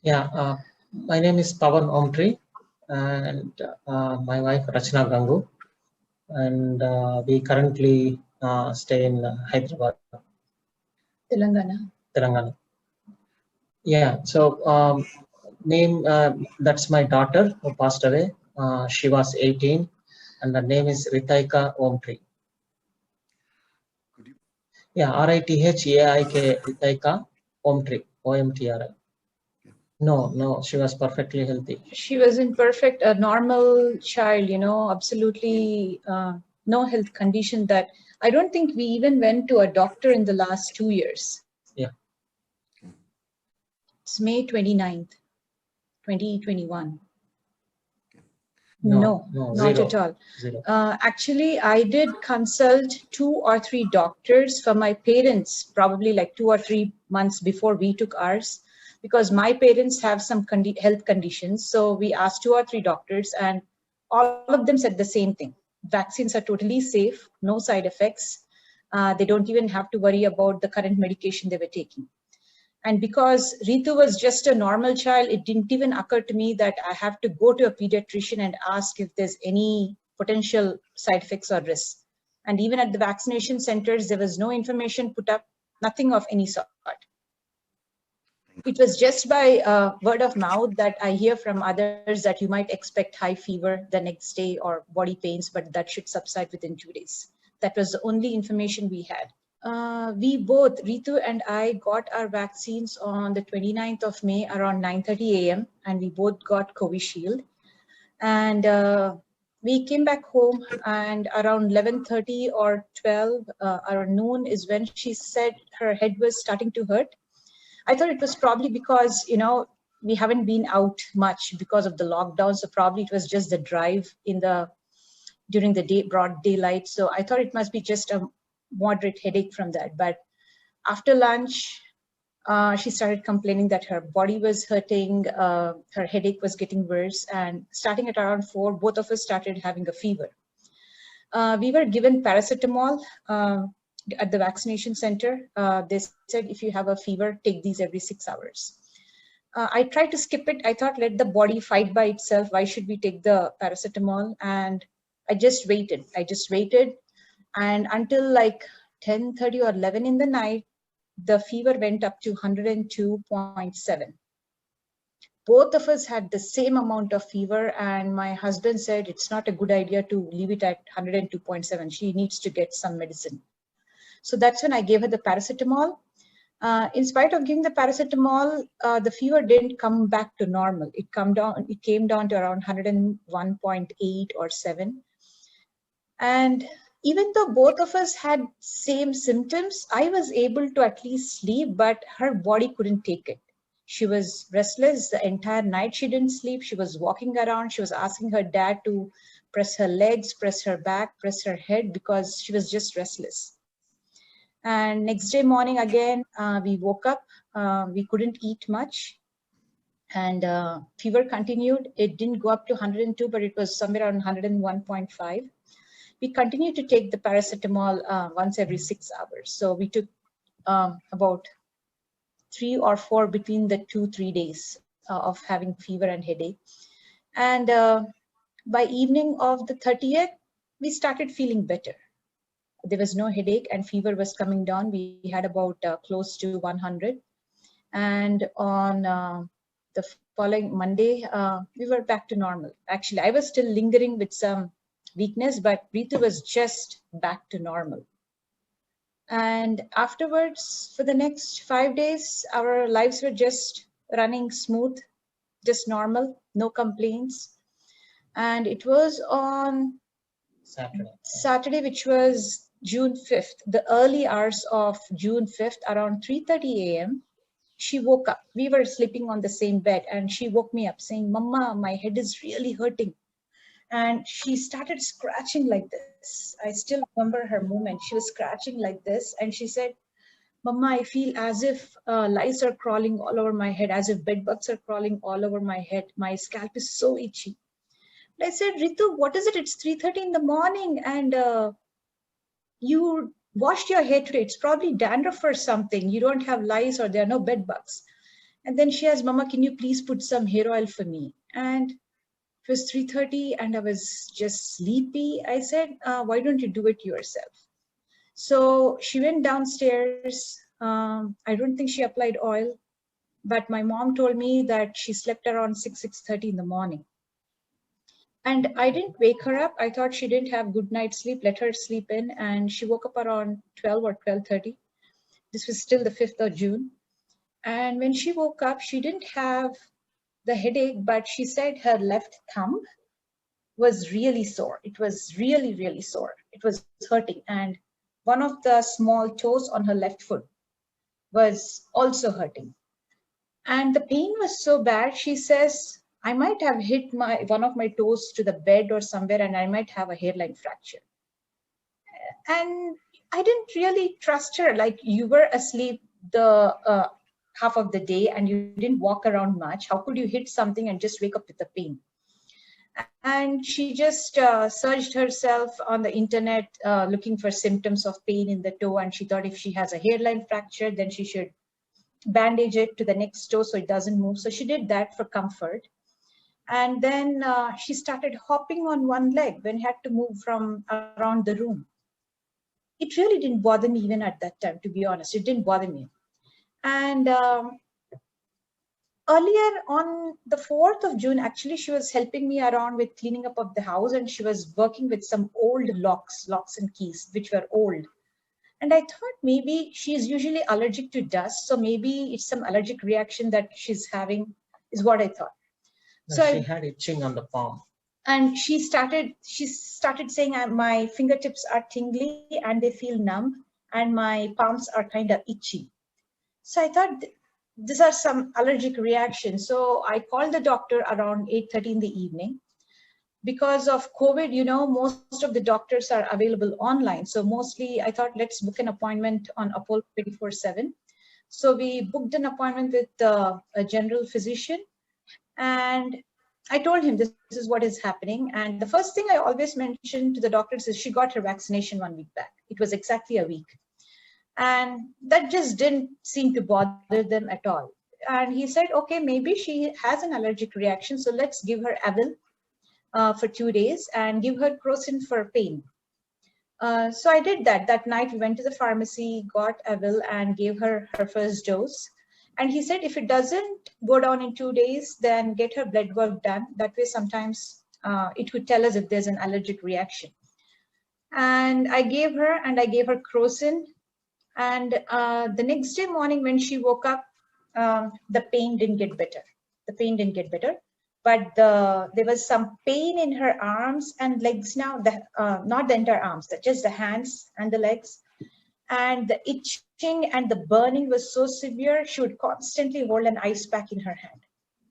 Yeah, my name is Pawan Omtri and my wife Rachna Gangu, and we currently stay in Hyderabad, Telangana. Yeah, so name that's my daughter who passed away. She was 18, and the name is Rithaika Omtri. Yeah, Rithaik Rithaika Omtri, OMTRI. No, she was perfectly healthy. She was in perfect, a normal child, absolutely no health condition that I don't think we even went to a doctor in the last 2 years. Yeah. It's May 29th, 2021. No, not zero, at all. Zero. Actually, I did consult 2 or 3 doctors for my parents, probably like 2 or 3 months before we took ours, because my parents have some health conditions. So we asked 2 or 3 doctors, and all of them said the same thing. Vaccines are totally safe, no side effects. They don't even have to worry about the current medication they were taking. And because Ritu was just a normal child, it didn't even occur to me that I have to go to a pediatrician and ask if there's any potential side effects or risks. And even at the vaccination centers, there was no information put up, nothing of any sort. It was just by word of mouth that I hear from others that you might expect high fever the next day or body pains, but that should subside within 2 days. That was the only information we had. We both, Ritu and I, got our vaccines on the 29th of May around 9:30 a.m. and we both got Covishield. And we came back home, and around 11:30 or 12 around noon is when she said her head was starting to hurt. I thought it was probably because, we haven't been out much because of the lockdown. So probably it was just the drive during the day, broad daylight. So I thought it must be just a moderate headache from that. But after lunch, she started complaining that her body was hurting, her headache was getting worse. And starting at around 4, both of us started having a fever. We were given paracetamol at the vaccination center. They said, if you have a fever, take these every 6 hours. I tried to skip it. I thought, let the body fight by itself. Why should we take the paracetamol? And I just waited. And until like 10:30 or 11 in the night, the fever went up to 102.7. Both of us had the same amount of fever, and my husband said it's not a good idea to leave it at 102.7. She needs to get some medicine. So that's when I gave her the paracetamol. In spite of giving the paracetamol, the fever didn't come back to normal. It came down to around 101.8 or 7. And even though both of us had same symptoms, I was able to at least sleep, but her body couldn't take it. She was restless the entire night. She didn't sleep. She was walking around. She was asking her dad to press her legs, press her back, press her head, because she was just restless. And next day morning again, we woke up. We couldn't eat much. And fever continued. It didn't go up to 102, but it was somewhere around 101.5. We continued to take the paracetamol once every 6 hours. So we took about 3 or 4 between the 2-3 days of having fever and headache. And by evening of the 30th, we started feeling better. There was no headache and fever was coming down. We had about close to 100. And on the following Monday, we were back to normal. Actually, I was still lingering with some weakness, but Ritu was just back to normal. And afterwards, for the next 5 days, our lives were just running smooth, just normal, no complaints. And it was on Saturday, which was June 5th, the early hours of June 5th, around 3:30 a.m., she woke up. We were sleeping on the same bed, and she woke me up saying, "Mama, my head is really hurting." And she started scratching like this. I still remember her movement. She was scratching like this, and she said, "Mama, I feel as if lice are crawling all over my head, as if bed bugs are crawling all over my head. My scalp is so itchy." I said, "Ritu, what is it? It's 3:30 in the morning, and you washed your hair today. It's probably dandruff or something. You don't have lice or there are no bed bugs." And then she asked, Mama, can you please put some hair oil for me? And it was 3:30 and I was just sleepy. I said, why don't you do it yourself? So she went downstairs. I don't think she applied oil, but my mom told me that she slept around 6:30 in the morning. And I didn't wake her up. I thought she didn't have good night's sleep. Let her sleep in. And she woke up around 12 or 12:30. This was still the 5th of June. And when she woke up, she didn't have the headache, but she said her left thumb was really sore. It was really, really sore. It was hurting. And one of the small toes on her left foot was also hurting. And the pain was so bad, she says, I might have hit one of my toes to the bed or somewhere and I might have a hairline fracture. And I didn't really trust her. Like, you were asleep the half of the day and you didn't walk around much. How could you hit something and just wake up with the pain? And she just searched herself on the internet looking for symptoms of pain in the toe. And she thought if she has a hairline fracture, then she should bandage it to the next toe so it doesn't move. So she did that for comfort. And then she started hopping on one leg when had to move from around the room. It really didn't bother me even at that time, to be honest. It didn't bother me. And earlier on the 4th of June, actually, she was helping me around with cleaning up of the house, and she was working with some old locks and keys, which were old. And I thought maybe she's usually allergic to dust, so maybe it's some allergic reaction that she's having, is what I thought. So she had itching on the palm. And she started saying, my fingertips are tingly and they feel numb, and my palms are kind of itchy. So I thought these are some allergic reactions. So I called the doctor around 8:30 in the evening. Because of COVID, most of the doctors are available online. So mostly I thought, let's book an appointment on Apollo 24/7. So we booked an appointment with a general physician. And I told him this is what is happening. And the first thing I always mention to the doctors is she got her vaccination 1 week back. It was exactly a week. And that just didn't seem to bother them at all. And he said, okay, maybe she has an allergic reaction. So let's give her Avil for 2 days and give her Crocin for pain. So I did that. That night we went to the pharmacy, got Avil and gave her her first dose. And he said, if it doesn't go down in 2 days, then get her blood work done. That way, sometimes it would tell us if there's an allergic reaction. And I gave her Crocin. And the next day morning when she woke up, the pain didn't get better. But there was some pain in her arms and legs now, not the entire arms, just the hands and the legs. And the itching and the burning was so severe, she would constantly hold an ice pack in her hand.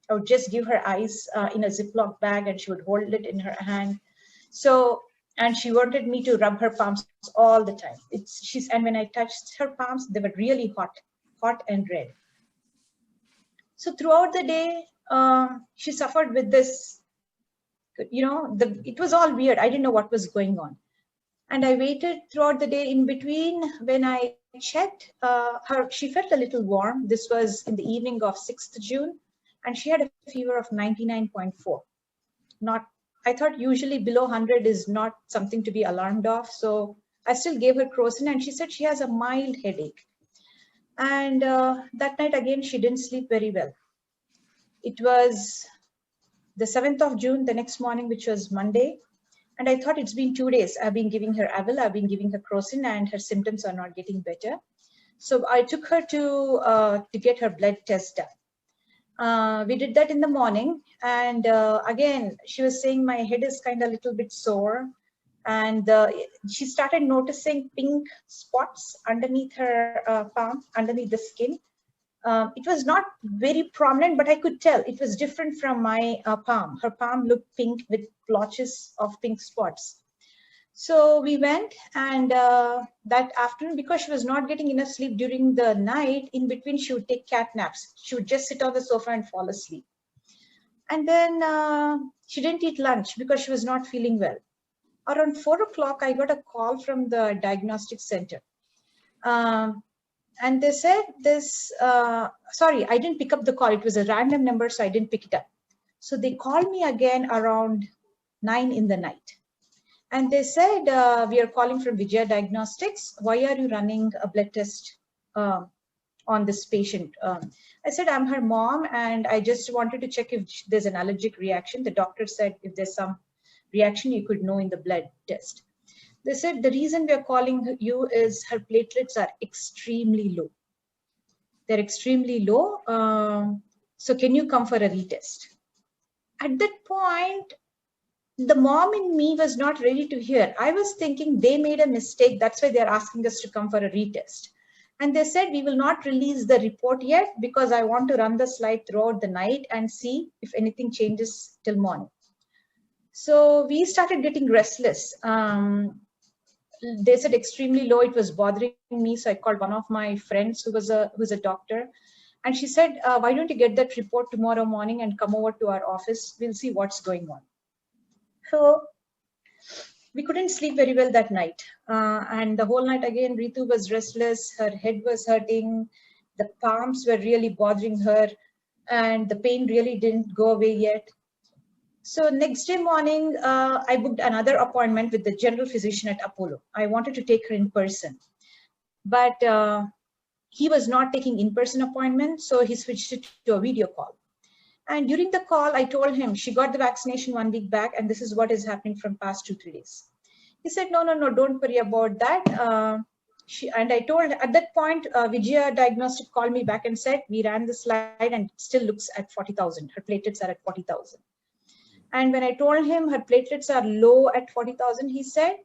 I would just give her ice in a Ziploc bag and she would hold it in her hand. So, and she wanted me to rub her palms all the time. And when I touched her palms, they were really hot and red. So throughout the day, she suffered with this, it was all weird. I didn't know what was going on. And I waited throughout the day. In between, when I checked she felt a little warm. This was in the evening of 6th June, and she had a fever of 99.4. I thought usually below 100 is not something to be alarmed of. So I still gave her Crocin, and she said she has a mild headache. And that night again, she didn't sleep very well. It was the 7th of June, the next morning, which was Monday. And I thought, it's been 2 days. I've been giving her Avil, I've been giving her Crocin, and her symptoms are not getting better. So I took her to get her blood test done. We did that in the morning. And again, she was saying my head is kind of a little bit sore. And she started noticing pink spots underneath her palm, underneath the skin. It was not very prominent, but I could tell it was different from my palm. Her palm looked pink with blotches of pink spots. So we went, and that afternoon, because she was not getting enough sleep during the night, in between she would take cat naps. She would just sit on the sofa and fall asleep. And then she didn't eat lunch because she was not feeling well. Around 4 o'clock, I got a call from the diagnostic center. And they said this, sorry, I didn't pick up the call. It was a random number, so I didn't pick it up. So they called me again around 9 in the night. And they said, we are calling from Vijaya Diagnostics. Why are you running a blood test on this patient? I said, I'm her mom, and I just wanted to check if there's an allergic reaction. The doctor said if there's some reaction, you could know in the blood test. They said, the reason we are calling you is her platelets are extremely low. They're extremely low. So can you come for a retest? At that point, the mom in me was not ready to hear. I was thinking they made a mistake. That's why they're asking us to come for a retest. And they said, we will not release the report yet because I want to run the slide throughout the night and see if anything changes till morning. So we started getting restless. They said extremely low. It was bothering me. So I called one of my friends who's a doctor. And she said, why don't you get that report tomorrow morning and come over to our office? We'll see what's going on. So we couldn't sleep very well that night. And the whole night again, Ritu was restless. Her head was hurting. The palms were really bothering her. And the pain really didn't go away yet. So next day morning, I booked another appointment with the general physician at Apollo. I wanted to take her in person. But he was not taking in-person appointments, so he switched it to a video call. And during the call, I told him she got the vaccination 1 week back, and this is what is happening from past 2-3 days. He said, no, don't worry about that. And I told, at that point, Vijaya Diagnostic called me back and said, we ran the slide and it still looks at 40,000. Her platelets are at 40,000. And when I told him her platelets are low at 40,000, he said,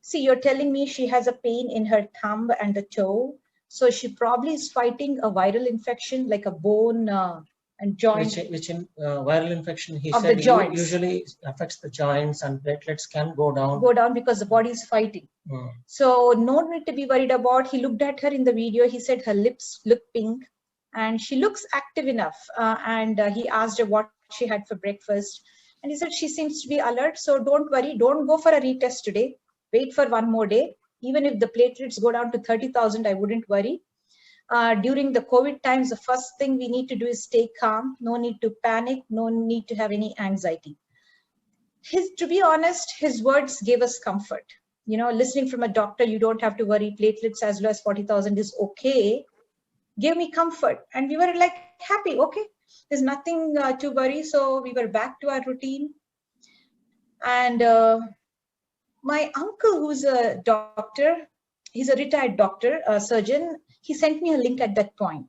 see, you're telling me she has a pain in her thumb and the toe. So she probably is fighting a viral infection like a bone and joint. Which viral infection, he of said, the joints. Usually affects the joints and platelets can go down. Go down because the body is fighting. So no need to be worried about. He looked at her in the video. He said her lips look pink and she looks active enough. And he asked her what she had for breakfast. And he said she seems to be alert. So don't worry. Don't go for a retest today. Wait for 1 more day. Even if the platelets go down to 30,000, I wouldn't worry. During the COVID times, the first thing we need to do is stay calm. No need to panic. No need to have any anxiety. To be honest, his words gave us comfort. You know, listening from a doctor, you don't have to worry. Platelets as low as 40,000 is okay. Gave me comfort. And we were like happy. Okay, there's nothing to worry. So we were back to our routine. And my uncle, who's a doctor, he's a retired doctor, a surgeon, he sent me a link at that point.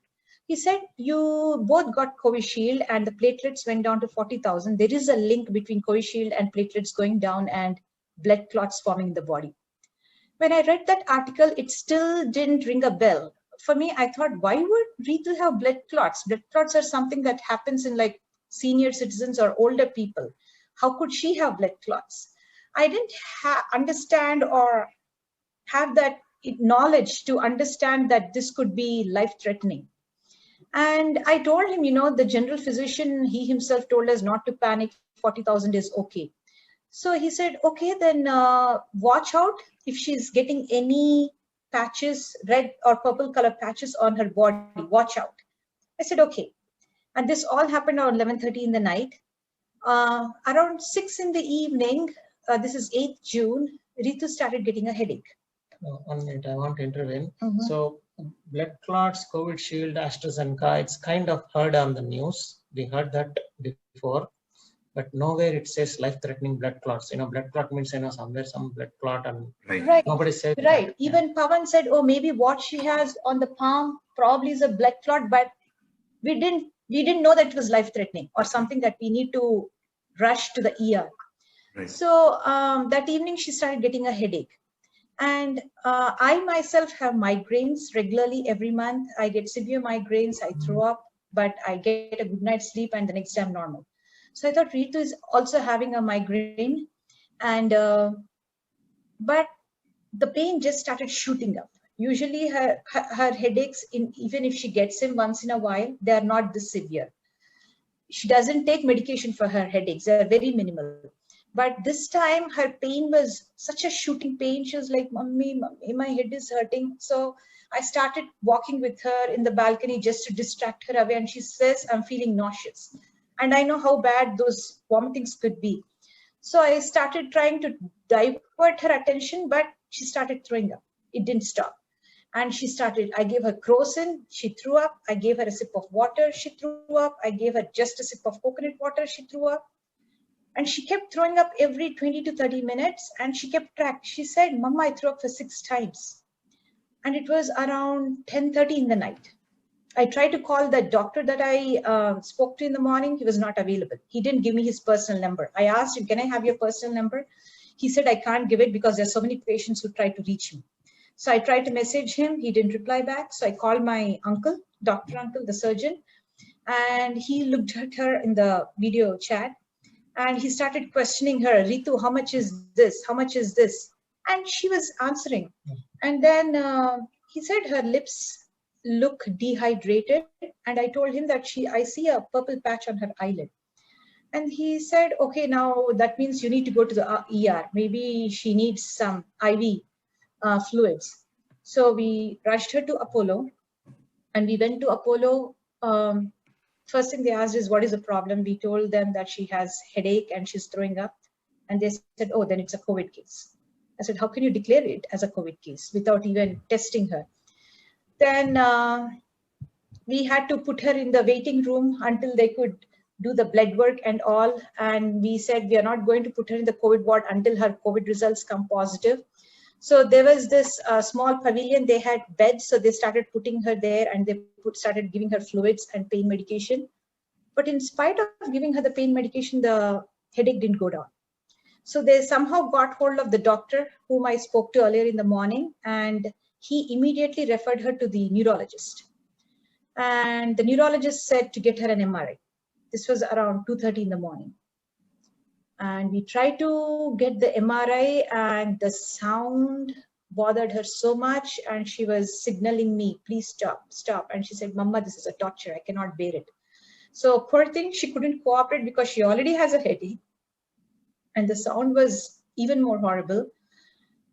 He said, you both got Covishield and the platelets went down to 40,000. There is a link between Covishield and platelets going down and blood clots forming in the body. When I read that article, it still didn't ring a bell. For me, I thought, why would Ritu have blood clots? Blood clots are something that happens in like senior citizens or older people. How could she have blood clots? I didn't understand or have that knowledge to understand that this could be life-threatening. And I told him, you know, the general physician, he himself told us not to panic, 40,000 is okay. So he said, okay, then watch out if she's getting any patches, red or purple color patches on her body, watch out. I said, okay. And this all happened around 11:30 in the night. Around 6 in the evening, this is 8th June, Ritu started getting a headache. 1 minute, I want to intervene. So blood clots, Covishield, AstraZeneca, it's kind of heard on the news. We heard that before, but nowhere it says life-threatening blood clots. You know, blood clot means, you know, somewhere some blood clot and right. Nobody said right. That. Even Pawan said, oh, maybe what she has on the palm probably is a blood clot, but we didn't know that it was life-threatening or something that we need to rush to the ER. Right. So that evening she started getting a headache. And I myself have migraines regularly every month. I get severe migraines, I throw up, but I get a good night's sleep and the next day I'm normal. So I thought Ritu is also having a migraine, and but the pain just started shooting up. Usually her headaches, even if she gets them once in a while, they are not this severe. She doesn't take medication for her headaches. They are very minimal. But this time her pain was such a shooting pain. She was like, "Mummy, mummy, my head is hurting." So I started walking with her in the balcony just to distract her away. And she says, "I'm feeling nauseous." And I know how bad those vomitings could be. So I started trying to divert her attention, but she started throwing up. It didn't stop. And I gave her crocin, she threw up. I gave her a sip of water, she threw up. I gave her just a sip of coconut water, she threw up. And she kept throwing up every 20 to 30 minutes, and she kept track. She said, "Mama, I threw up for 6 times." And it was around 10:30 in the night. I tried to call the doctor that I spoke to in the morning. He was not available. He didn't give me his personal number. I asked him, "Can I have your personal number?" He said, "I can't give it because there's so many patients who try to reach me." So I tried to message him. He didn't reply back. So I called my uncle, Dr. Uncle, the surgeon, and he looked at her in the video chat, and he started questioning her. "Ritu, how much is this? How much is this?" And she was answering. And then he said her lips look dehydrated. And I told him that I see a purple patch on her eyelid. And he said, "Okay, now that means you need to go to the ER. Maybe she needs some IV fluids." So we rushed her to Apollo, and we went to Apollo. First thing they asked is, "What is the problem?" We told them that she has headache and she's throwing up. And they said, "Oh, then it's a COVID case." I said, "How can you declare it as a COVID case without even testing her?" Then we had to put her in the waiting room until they could do the blood work and all. And we said, we are not going to put her in the COVID ward until her COVID results come positive. So there was this small pavilion. They had beds. So they started putting her there, and they started giving her fluids and pain medication. But in spite of giving her the pain medication, the headache didn't go down. So they somehow got hold of the doctor whom I spoke to earlier in the morning, and he immediately referred her to the neurologist. And the neurologist said to get her an MRI. This was around 2:30 in the morning. And we tried to get the MRI, and the sound bothered her so much, and she was signaling me, "Please stop, stop." And she said, "Mama, this is a torture. I cannot bear it." So poor thing, she couldn't cooperate because she already has a headache. And the sound was even more horrible.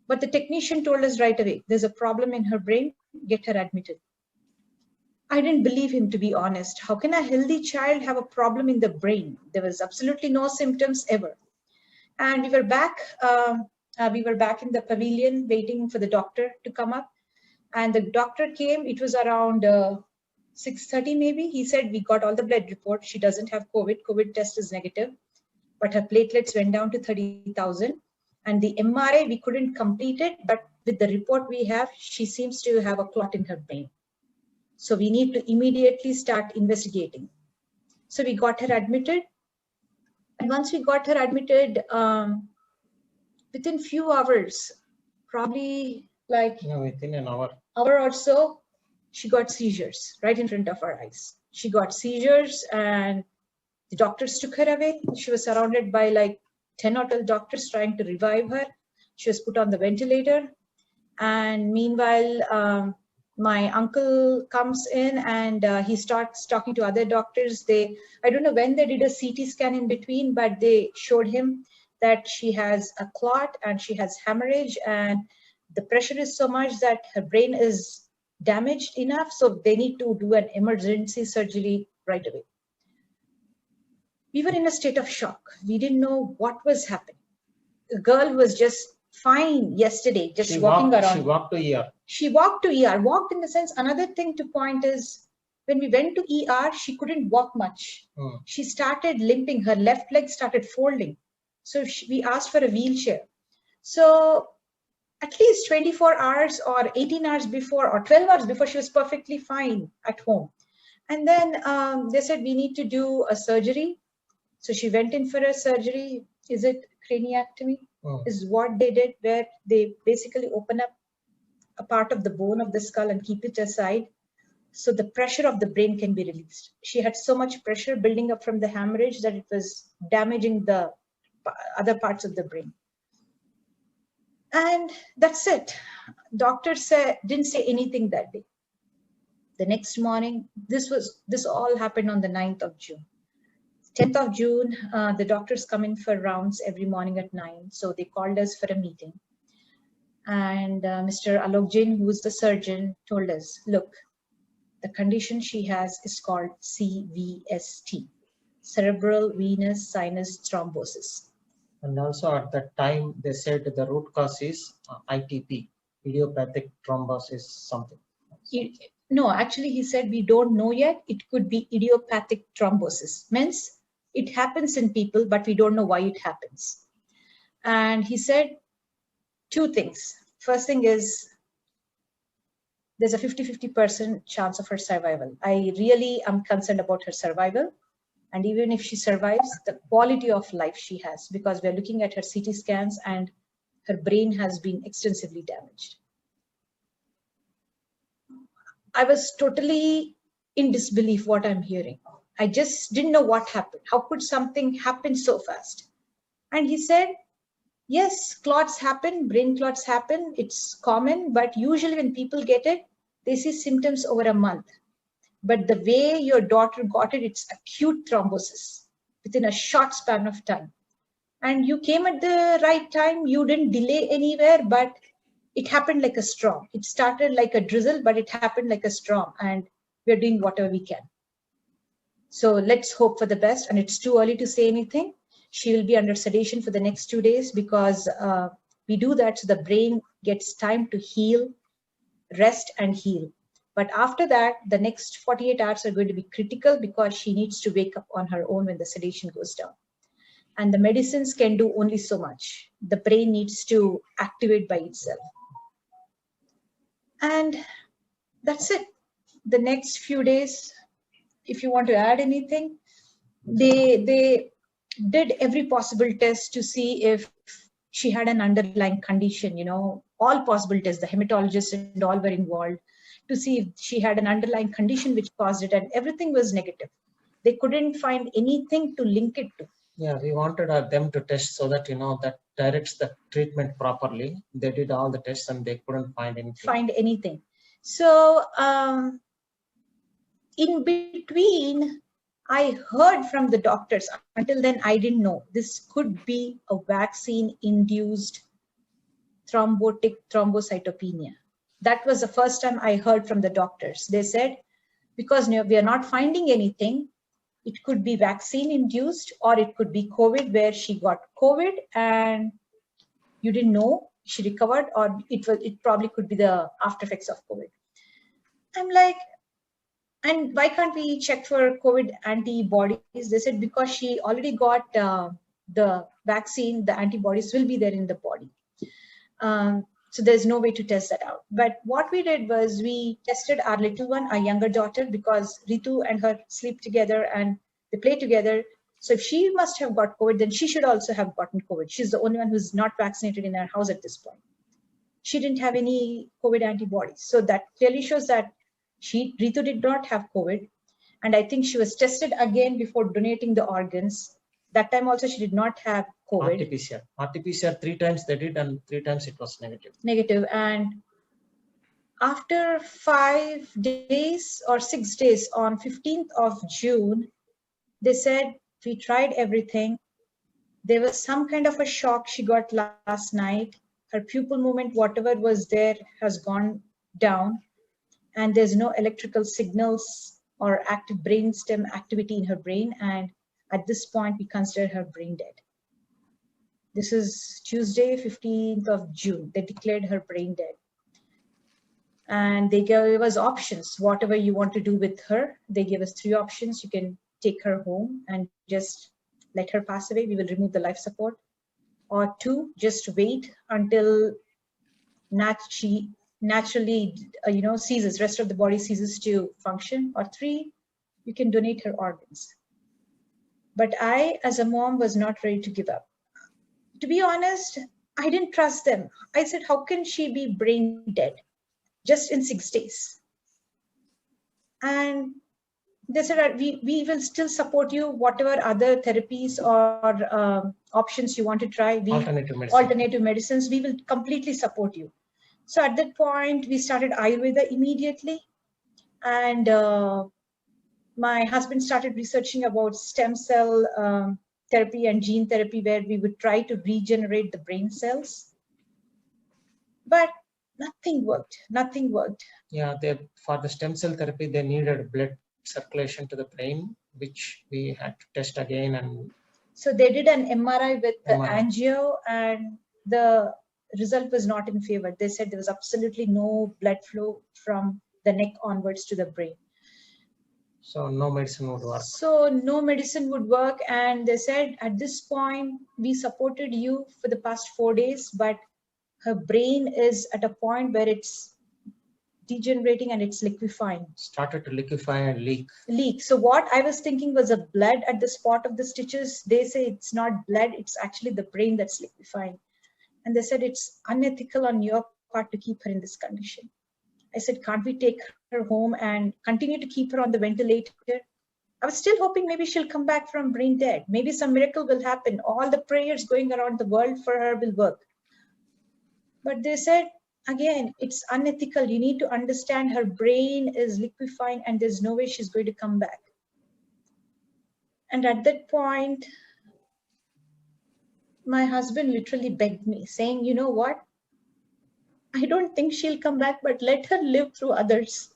But the technician told us right away, "There's a problem in her brain, get her admitted." I didn't believe him, to be honest. How can a healthy child have a problem in the brain? There was absolutely no symptoms ever. And we were back in the pavilion waiting for the doctor to come up. And the doctor came. It was around 6:30 maybe. He said, "We got all the blood reports. She doesn't have COVID. COVID test is negative. But her platelets went down to 30,000. And the MRI, we couldn't complete it. But with the report we have, she seems to have a clot in her brain. So we need to immediately start investigating." So we got her admitted. And once we got her admitted, within few hours, probably within an hour or so, she got seizures right in front of our eyes. She got seizures, and the doctors took her away. She was surrounded by like 10 or 12 doctors trying to revive her. She was put on the ventilator. And meanwhile, my uncle comes in, and he starts talking to other doctors. I don't know when they did a CT scan in between, but they showed him that she has a clot and she has hemorrhage, and the pressure is so much that her brain is damaged enough. So they need to do an emergency surgery right away. We were in a state of shock. We didn't know what was happening. The girl was just fine yesterday, just walking around. She walked to ER. She walked to ER. Walked in the sense, another thing to point is, when we went to ER, she couldn't walk much. She started limping. Her left leg started folding. So we asked for a wheelchair. So at least 24 hours or 18 hours before or 12 hours before, she was perfectly fine at home. And then they said, "We need to do a surgery." So she went in for a surgery. Is it craniectomy? Is what they did, where they basically open up a part of the bone of the skull and keep it aside, so the pressure of the brain can be released. She had so much pressure building up from the hemorrhage that it was damaging the other parts of the brain. And that's it. Doctor didn't say anything that day. The next morning, this all happened on the 9th of June. 10th of June, the doctors come in for rounds every morning at 9. So they called us for a meeting. And Mr. Alok Jain, who is the surgeon, told us, look, the condition she has is called CVST, cerebral venous sinus thrombosis. And also at that time, they said the root cause is ITP, idiopathic thrombosis something. No, actually, he said we don't know yet. It could be idiopathic thrombosis. Means it happens in people, but we don't know why it happens. And he said two things. First thing is there's a 50-50% chance of her survival. I really am concerned about her survival. And even if she survives, the quality of life she has, because we're looking at her CT scans and her brain has been extensively damaged. I was totally in disbelief what I'm hearing. I just didn't know what happened. How could something happen so fast? And he said, yes, clots happen, brain clots happen. It's common, but usually when people get it, they see symptoms over a month. But the way your daughter got it, it's acute thrombosis within a short span of time. And you came at the right time. You didn't delay anywhere, but it happened like a storm. It started like a drizzle, but it happened like a storm. And we're doing whatever we can. So let's hope for the best. And it's too early to say anything. She will be under sedation for the next 2 days because we do that so the brain gets time to heal, rest and heal. But after that, the next 48 hours are going to be critical because she needs to wake up on her own when the sedation goes down. And the medicines can do only so much. The brain needs to activate by itself. And that's it. The next few days, if you want to add anything, they did every possible test to see if she had an underlying condition, you know, all possible tests, the hematologists and all were involved to see if she had an underlying condition which caused it, and everything was negative. They couldn't find anything to link it to. Yeah, we wanted them to test so that, you know, that directs the treatment properly. They did all the tests and they couldn't find anything. So in between, I heard from the doctors. Until then, I didn't know. This could be a vaccine-induced thrombotic thrombocytopenia. That was the first time I heard from the doctors. They said, because we are not finding anything, it could be vaccine-induced or it could be COVID, where she got COVID and you didn't know she recovered, or it probably could be the after effects of COVID. I'm like, and why can't we check for COVID antibodies? They said because she already got the vaccine, the antibodies will be there in the body. So there's no way to test that out. But what we did was we tested our little one, our younger daughter, because Ritu and her sleep together and they play together. So if she must have got COVID, then she should also have gotten COVID. She's the only one who's not vaccinated in our house at this point. She didn't have any COVID antibodies. So that clearly shows that Ritu did not have COVID. And I think she was tested again before donating the organs. That time also she did not have COVID. RT-PCR 3 times they did, and 3 times it was negative. And after 5 days or 6 days, on 15th of June, they said, we tried everything. There was some kind of a shock she got last night. Her pupil movement, whatever was there, has gone down. And there's no electrical signals or active brainstem activity in her brain. And at this point, we consider her brain dead. This is Tuesday, 15th of June. They declared her brain dead. And they gave us options, whatever you want to do with her. They gave us 3 options. You can take her home and just let her pass away. We will remove the life support. Or 2, just wait until she naturally, ceases, rest of the body ceases to function. Or 3, you can donate her organs. But I, as a mom, was not ready to give up. To be honest, I didn't trust them. I said, how can she be brain dead just in 6 days? And they said, we will still support you, whatever other therapies or options you want to try. Alternative medicines, we will completely support you. So at that point, we started Ayurveda immediately. And my husband started researching about stem cell therapy and gene therapy, where we would try to regenerate the brain cells. But nothing worked. Nothing worked. Yeah, for the stem cell therapy, they needed blood circulation to the brain, which we had to test again. And so they did an MRI with the angio, and the result was not in favor. They said there was absolutely no blood flow from the neck onwards to the brain. So no medicine would work. So no medicine would work. And they said, at this point, we supported you for the past 4 days, but her brain is at a point where it's degenerating and it's liquefying. Started to liquefy and leak. So what I was thinking was a blood at the spot of the stitches. They say it's not blood, it's actually the brain that's liquefying. And they said it's unethical on your part to keep her in this condition. I said, can't we take her home and continue to keep her on the ventilator? I was still hoping maybe she'll come back from brain dead. Maybe some miracle will happen. All the prayers going around the world for her will work. But they said, again, it's unethical. You need to understand her brain is liquefying and there's no way she's going to come back. And at that point, my husband literally begged me, saying, you know what? I don't think she'll come back, but let her live through others.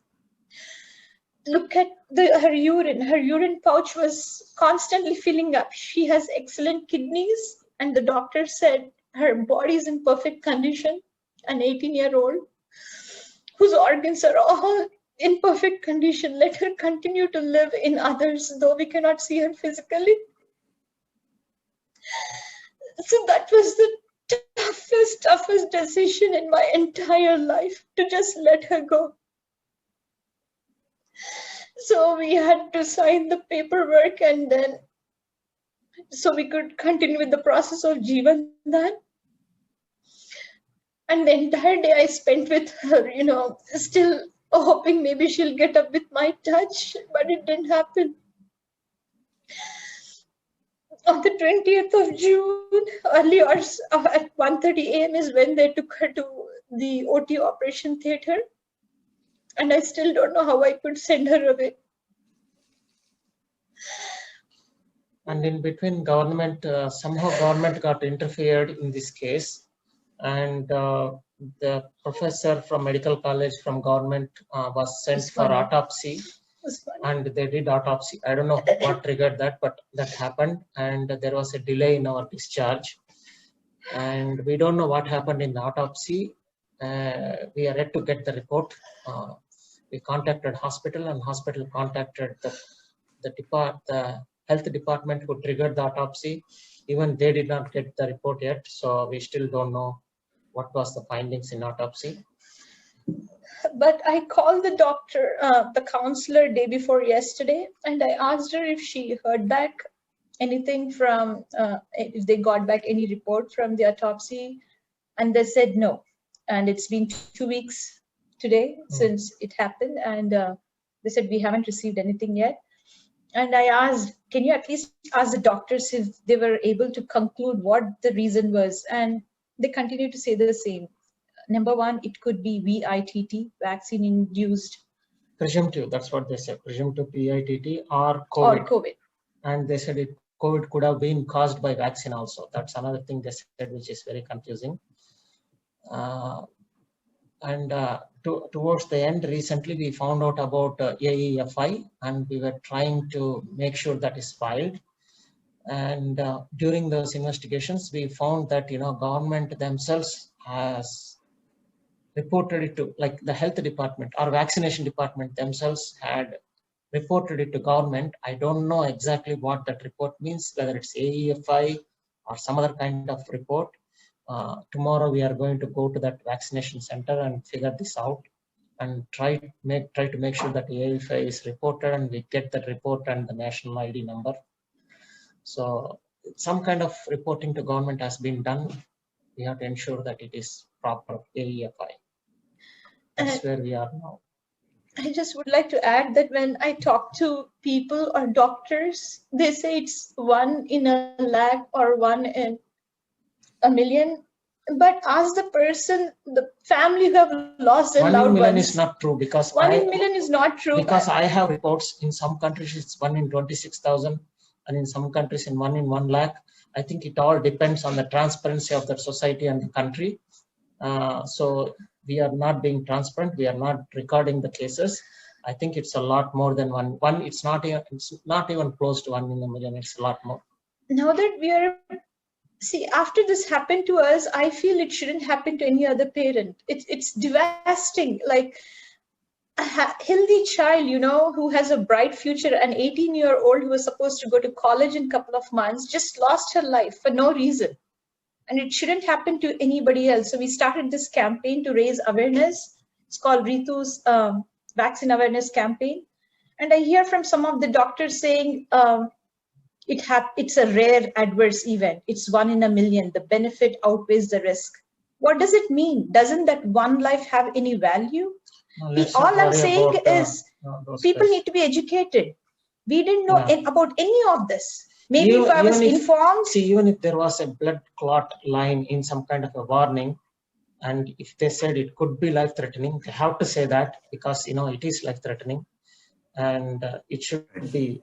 Look at her urine. Her urine pouch was constantly filling up. She has excellent kidneys, and the doctor said her body is in perfect condition. An 18-year-old whose organs are all in perfect condition. Let her continue to live in others, though we cannot see her physically. So that was the toughest decision in my entire life, to just let her go. So we had to sign the paperwork, and then so we could continue with the process of Jeevan Dan. And the entire day I spent with her, still hoping maybe she'll get up with my touch, but it didn't happen. On the 20th of June, early hours at 1:30 a.m. is when they took her to the OT operation theater. And I still don't know how I could send her away. And in between, somehow government got interfered in this case. And the professor from medical college from government was sent for autopsy. And they did autopsy. I don't know what triggered that, but that happened. And there was a delay in our discharge. And we don't know what happened in the autopsy. We are yet to get the report. We contacted hospital, and hospital contacted the health department who triggered the autopsy. Even they did not get the report yet. So we still don't know what was the findings in autopsy. But I called the doctor, the counselor, day before yesterday, and I asked her if she heard back anything from, if they got back any report from the autopsy, and they said no. And it's been 2 weeks today since it happened, and they said we haven't received anything yet. And I asked, can you at least ask the doctors if they were able to conclude what the reason was? And they continue to say the same. Number one, it could be VITT, vaccine-induced. Presumptive, that's what they said. Presumptive VITT or COVID. And they said COVID could have been caused by vaccine also. That's another thing they said, which is very confusing. Towards the end, recently we found out about AEFI, and we were trying to make sure that is filed. And during those investigations, we found that government themselves has reported it to, like the health department or vaccination department themselves had reported it to government. I don't know exactly what that report means, whether it's AEFI or some other kind of report. Tomorrow we are going to go to that vaccination center and figure this out, and try to make sure that AEFI is reported and we get that report and the national ID number. So some kind of reporting to government has been done. We have to ensure that it is proper AEFI. That's where we are now. I just would like to add that when I talk to people or doctors, they say it's 1 in a lakh or 1 in a million But ask the person, the family who have lost their 1 loved in million ones. is not true, because 1 in million is not true. Because I have reports in some countries it's 1 in 26,000, and in some countries in 1 in 1 lakh. I think it all depends on the transparency of the society and the country. So we are not being transparent. We are not recording the cases. I think it's a lot more than one. It's not even close to 1 in a million. It's a lot more. Now that we are, see, after this happened to us, I feel it shouldn't happen to any other parent. It's devastating. Like a healthy child, you know, who has a bright future, an 18-year-old who was supposed to go to college in a couple of months, just lost her life for no reason. And it shouldn't happen to anybody else. So we started this campaign to raise awareness. It's called Ritu's Vaccine Awareness Campaign. And I hear from some of the doctors saying it's a rare adverse event. It's 1 in a million. The benefit outweighs the risk. What does it mean? Doesn't that one life have any value? All I'm saying is people need to be educated. We didn't know about any of this. Maybe if I was informed. See, even if there was a blood clot line in some kind of a warning, and if they said it could be life-threatening, they have to say that, because it is life-threatening, and it should be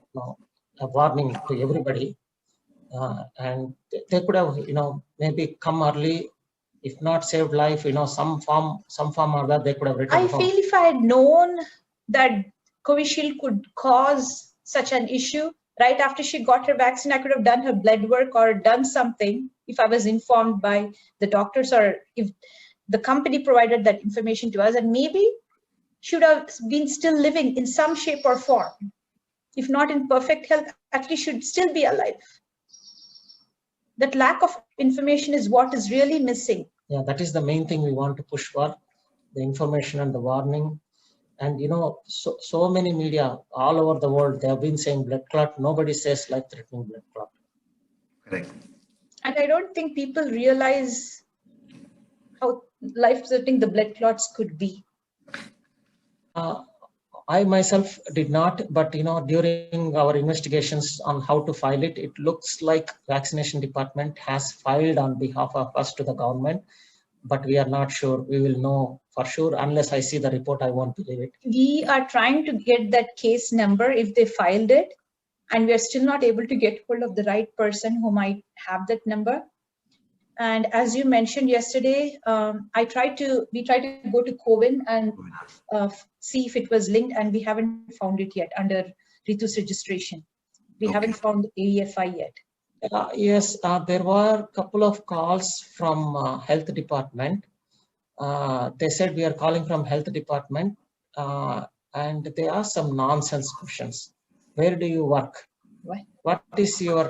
a warning to everybody. And they could have maybe come early, if not saved life, some form or that they could have written. I feel if I had known that Covishield could cause such an issue, right after she got her vaccine, I could have done her blood work or done something if I was informed by the doctors, or if the company provided that information to us, and maybe should have been still living in some shape or form. If not in perfect health, at least should still be alive. That lack of information is what is really missing. Yeah, that is the main thing we want to push for, the information and the warning. And so many media all over the world, they have been saying blood clot. Nobody says life-threatening blood clot. Correct. And I don't think people realize how life-threatening the blood clots could be. I myself did not, but during our investigations on how to file it, it looks like vaccination department has filed on behalf of us to the government, but we are not sure. We will know for sure. Unless I see the report, I won't believe it. We are trying to get that case number if they filed it, and we are still not able to get hold of the right person who might have that number. And as you mentioned yesterday, we tried to go to CoWIN and see if it was linked, and we haven't found it yet under Ritu's registration. We haven't found AEFI yet. Yes, there were a couple of calls from health department. They said we are calling from health department, and they asked some nonsense questions. Where do you work? What is your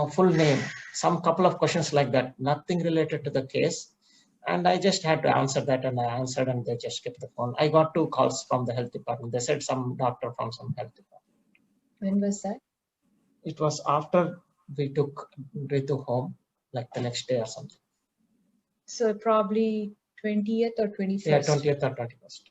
full name? Some couple of questions like that, nothing related to the case. And I just had to answer that, and I answered, and they just kept the phone. I got 2 calls from the health department. They said some doctor from some health department. When was that? It was after we took Ritu home, like the next day or something. So probably 20th or 21st? Yeah, 20th or 21st.